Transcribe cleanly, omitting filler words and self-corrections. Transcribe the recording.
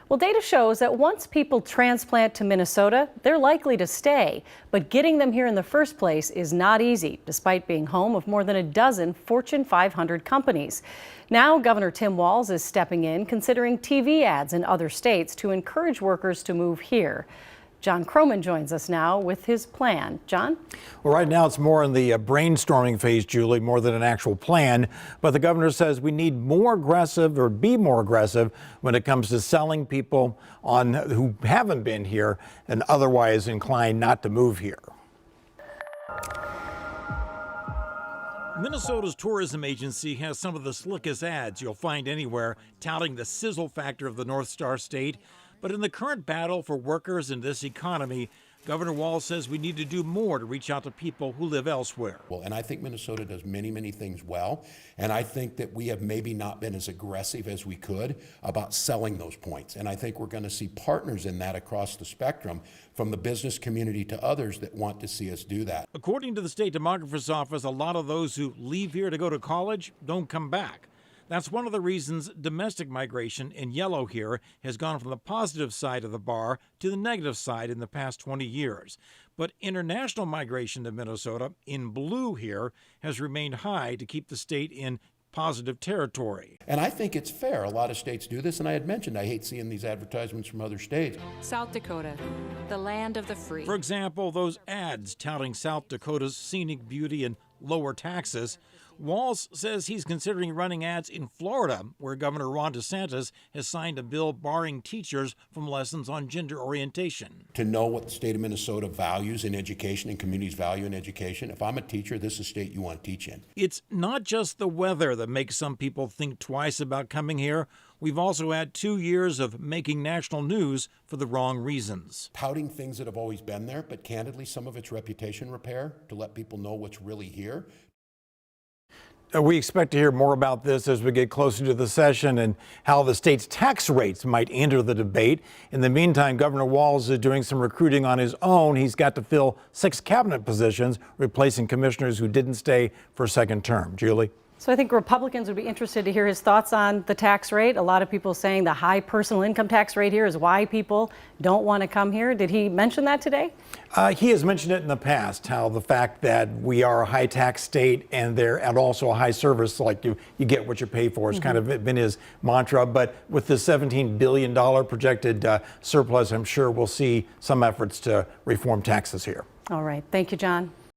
Well, data shows that once people transplant to Minnesota, they're likely to stay. But getting them here in the first place is not easy, despite being home of more than a dozen Fortune 500 companies. Now, Governor Tim Walz is stepping in, considering TV ads in other states to encourage workers to move here. John Croman joins us now with his plan. John? Well, right now it's more in the brainstorming phase, Julie, more than an actual plan. But the governor says we need more aggressive or be more aggressive when it comes to selling people on who haven't been here and otherwise inclined not to move here. Minnesota's tourism agency has some of the slickest ads you'll find anywhere, touting the sizzle factor of the North Star State. But in the current battle for workers in this economy, Governor Walz says we need to do more to reach out to people who live elsewhere. Well, and I think Minnesota does many things well. And I think that we have maybe not been as aggressive as we could about selling those points. And I think we're going to see partners in that across the spectrum, from the business community to others that want to see us do that. According to the state demographer's office, a lot of those who leave here to go to college don't come back. That's one of the reasons domestic migration in yellow here has gone from the positive side of the bar to the negative side in the past 20 years. But international migration to Minnesota in blue here has remained high to keep the state in positive territory. And I think it's fair. A lot of states do this, and I had mentioned I hate seeing these advertisements from other states. South Dakota, the land of the free. For example, those ads touting South Dakota's scenic beauty and lower taxes. Walz says he's considering running ads in Florida, where Governor Ron DeSantis has signed a bill barring teachers from lessons on gender orientation. To know what the state of Minnesota values in education and communities value in education, if I'm a teacher, this is a state you want to teach in. It's not just the weather that makes some people think twice about coming here. We've also had 2 years of making national news for the wrong reasons. Touting things that have always been there, but candidly, some of it's reputation repair to let people know what's really here. We expect to hear more about this as we get closer to the session and how the state's tax rates might enter the debate. In the meantime, Governor Walz is doing some recruiting on his own. He's got to fill 6 cabinet positions, replacing commissioners who didn't stay for a second term. Julie? So I think Republicans would be interested to hear his thoughts on the tax rate. A lot of people saying the high personal income tax rate here is why people don't want to come here. Did he mention that today? He has mentioned it in the past, how the fact that we are a high tax state and also a high service, like you get what you pay for, has kind of been his mantra. But with the $17 billion projected surplus, I'm sure we'll see some efforts to reform taxes here. All right. Thank you, John.